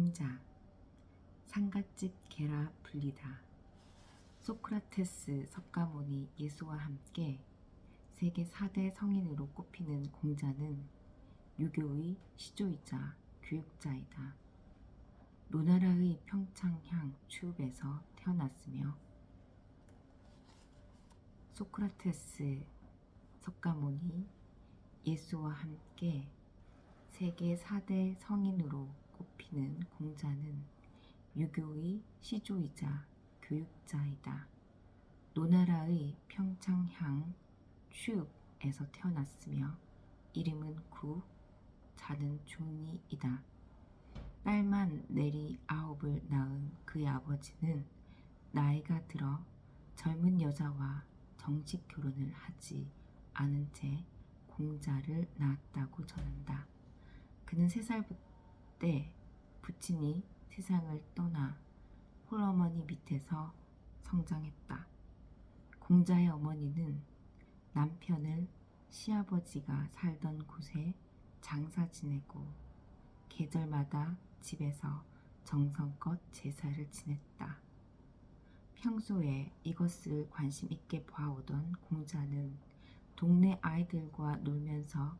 공자. 상갓집 개라 불리다. 소크라테스, 석가모니, 예수와 함께 세계 4대 성인으로 꼽히는 공자는 유교의 시조이자 교육자이다. 노나라의 평창향 추읍에서 태어났으며 소크라테스, 석가모니, 예수와 함께 세계 4대 성인으로 꼽히는 공자는 유교의 시조이자 교육자이다. 노나라의 평창향 추읍에서 태어났으며 이름은 구, 자는 중리이다. 딸만 내리 9을 낳은 그의 아버지는 나이가 들어 젊은 여자와 정식 결혼을 하지 않은 채 공자를 낳았다고 전한다. 그는 3살 때 부친이 세상을 떠나 홀어머니 밑에서 성장했다. 공자의 어머니는 남편을 시아버지가 살던 곳에 장사 지내고 계절마다 집에서 정성껏 제사를 지냈다. 평소에 이것을 관심 있게 봐오던 공자는 동네 아이들과 놀면서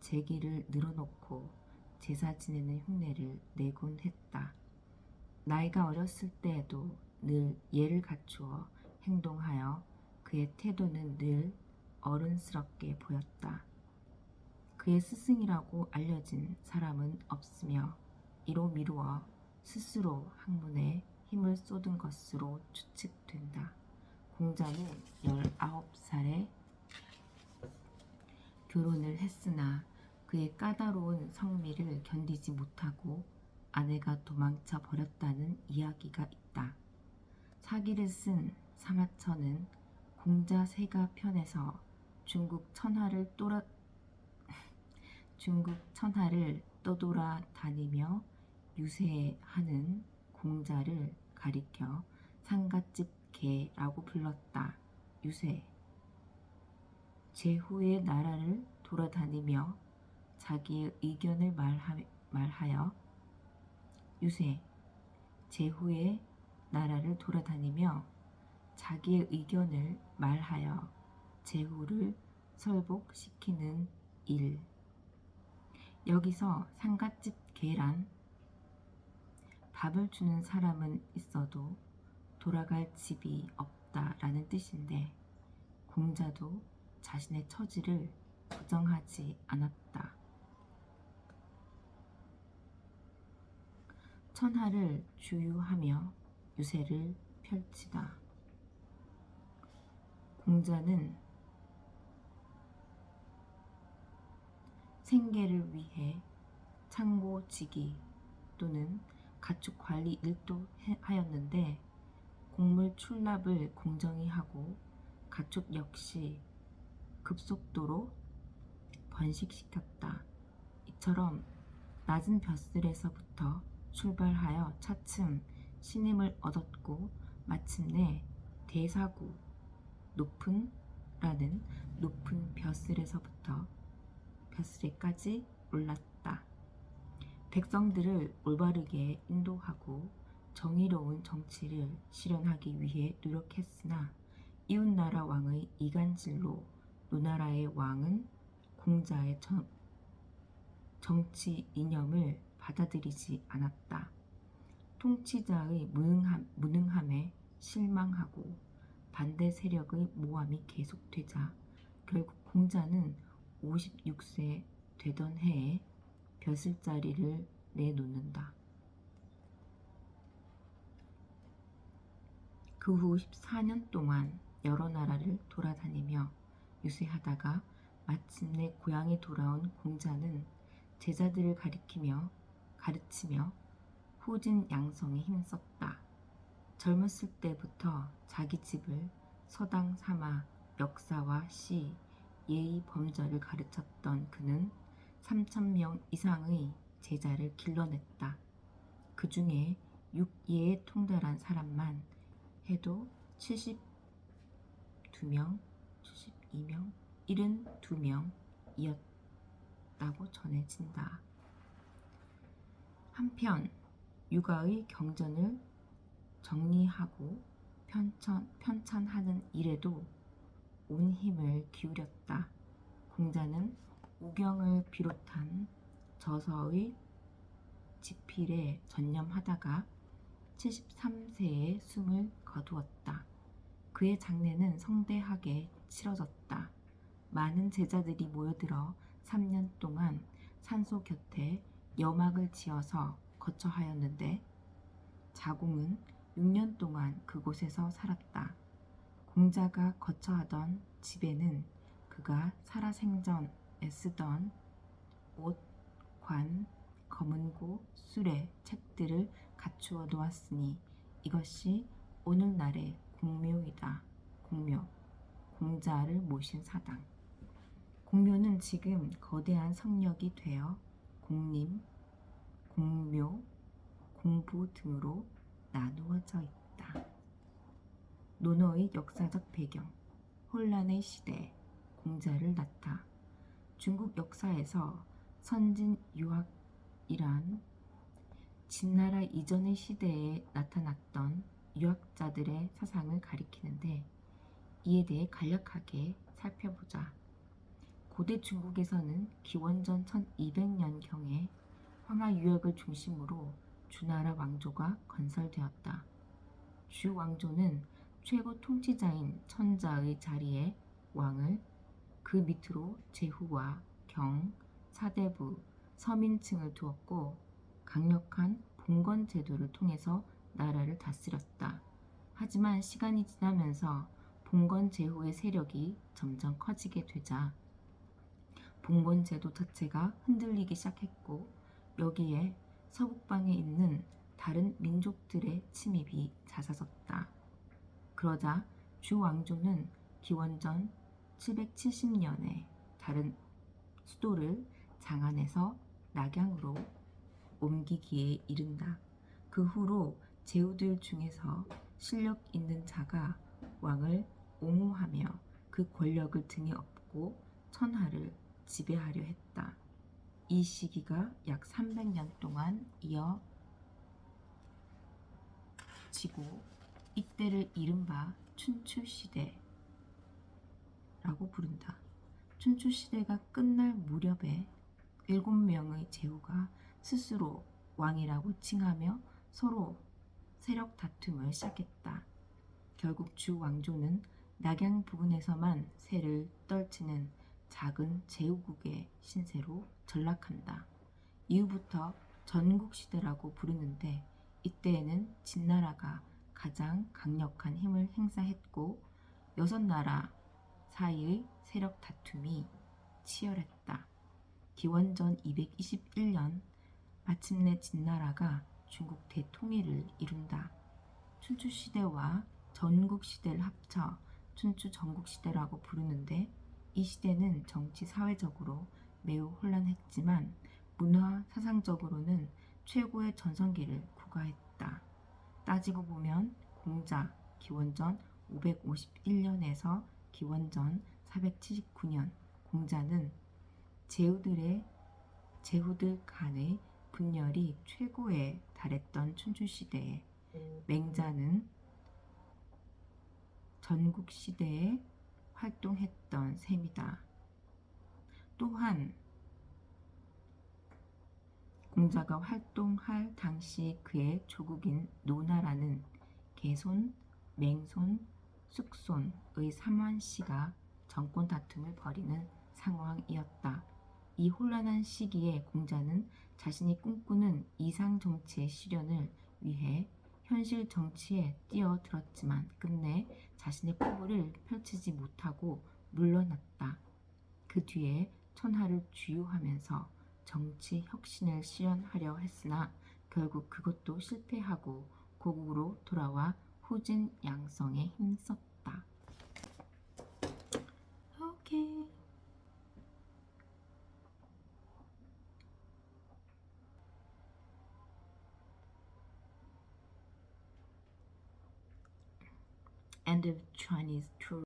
제기를 늘어놓고 제사 지내는 흉내를 내곤 했다. 나이가 어렸을 때에도 늘 예를 갖추어 행동하여 그의 태도는 늘 어른스럽게 보였다. 그의 스승이라고 알려진 사람은 없으며 이로 미루어 스스로 학문에 힘을 쏟은 것으로 추측된다. 공자는 19살에 결혼을 했으나 그의 까다로운 성미를 견디지 못하고 아내가 도망쳐 버렸다는 이야기가 있다. 사기를 쓴 사마천은 공자 세가 편에서 중국 천하를 떠돌아 다니며 유세하는 공자를 가리켜 상갓집 개라고 불렀다. 유세. 제후의 나라를 돌아다니며 자기의 의견을 말하여 유세. 제후의 나라를 돌아다니며 자기의 의견을 말하여 제후를 설복시키는 일. 여기서 상갓집 개란 밥을 주는 사람은 있어도 돌아갈 집이 없다라는 뜻인데 공자도 자신의 처지를 부정하지 않았다. 천하를 주유하며 유세를 펼치다. 공자는 생계를 위해 창고지기 또는 가축 관리 일도 하였는데 곡물 출납을 공정히 하고 가축 역시 급속도로 번식시켰다. 이처럼 낮은 벼슬에서부터 출발하여 차츰 신임을 얻었고 마침내 대사구 높은 벼슬에서부터 벼슬에까지 올랐다. 백성들을 올바르게 인도하고 정의로운 정치를 실현하기 위해 노력했으나 이웃나라 왕의 이간질로 노나라의 왕은 공자의 정치 이념을 받아들이지 않았다. 통치자의 무능함에 실망하고 반대 세력의 모함이 계속되자 결국 공자는 56세 되던 해에 벼슬자리를 내놓는다. 그 후 14년 동안 여러 나라를 돌아다니며 유세하다가 마침내 고향에 돌아온 공자는 제자들을 가르치며 후진 양성에 힘썼다. 젊었을 때부터 자기 집을 서당 삼아 역사와 시, 예의 범절을 가르쳤던 그는 3,000명 이상의 제자를 길러냈다. 그 중에 6예에 통달한 사람만 해도 72명, 72명이었다고 전해진다. 한편 육아의 경전을 정리하고 편찬하는 일에도 온 힘을 기울였다. 공자는 우경을 비롯한 저서의 집필에 전념하다가 73세에 숨을 거두었다. 그의 장례는 성대하게 치러졌다. 많은 제자들이 모여들어 3년 동안 산소 곁에 여막을 지어서 거처하였는데 자공은 6년 동안 그곳에서 살았다. 공자가 거처하던 집에는 그가 살아생전에 쓰던 옷, 관, 검은고, 수레, 책들을 갖추어 놓았으니 이것이 오늘날의 공묘이다. 공묘, 공자를 모신 사당. 공묘는 지금 거대한 성역이 되어 공림, 공묘, 공부 등으로 나누어져 있다. 논어의 역사적 배경. 혼란의 시대, 공자를 낳다. 중국 역사에서 선진 유학이란 진나라 이전의 시대에 나타났던 유학자들의 사상을 가리키는데 이에 대해 간략하게 살펴보자. 고대 중국에서는 기원전 1200년경에 황하 유역을 중심으로 주나라 왕조가 건설되었다. 주 왕조는 최고 통치자인 천자의 자리에 왕을, 그 밑으로 제후와 경, 사대부, 서민층을 두었고 강력한 봉건 제도를 통해서 나라를 다스렸다. 하지만 시간이 지나면서 봉건 제후의 세력이 점점 커지게 되자 봉건 제도 자체가 흔들리기 시작했고 여기에 서북방에 있는 다른 민족들의 침입이 잦아졌다. 그러자 주 왕조는 기원전 770년에 다른 수도를 장안에서 낙양으로 옮기기에 이른다. 그 후로 제후들 중에서 실력 있는 자가 왕을 옹호하며 그 권력을 등에 업고 천하를 지배하려 했다. 이 시기가 약 300년 동안 이어지고 이때를 이른바 춘추시대라고 부른다. 춘추시대가 끝날 무렵에 7명의 제후가 스스로 왕이라고 칭하며 서로 세력 다툼을 시작했다. 결국 주 왕조는 낙양 부근에서만 세를 떨치는 작은 제후국의 신세로 전락한다. 이후부터 전국시대라고 부르는데 이때에는 진나라가 가장 강력한 힘을 행사했고 6나라 사이의 세력 다툼이 치열했다. 기원전 221년 마침내 진나라가 중국 대통일을 이룬다. 춘추시대와 전국시대를 합쳐 춘추전국시대라고 부르는데 이 시대는 정치 사회적으로 매우 혼란했지만 문화 사상적으로는 최고의 전성기를 구가했다. 따지고 보면 공자 기원전 551년에서 기원전 479년 공자는 제후들 간의 분열이 최고에 달했던 춘추시대에 맹자는 전국시대에 활동했던 셈이다. 또한 공자가 활동할 당시 그의 조국인 노나라는 개손, 맹손, 숙손의 3원씨가 정권 다툼을 벌이는 상황이었다. 이 혼란한 시기에 공자는 자신이 꿈꾸는 이상 정치의 실현을 위해 현실 정치에 뛰어들었지만 끝내 자신의 포부를 펼치지 못하고 물러났다. 그 뒤에 천하를 주유하면서 정치 혁신을 실현하려 했으나 결국 그것도 실패하고 고국으로 돌아와 후진 양성에 힘썼다. 오케이. End of Chinese tour.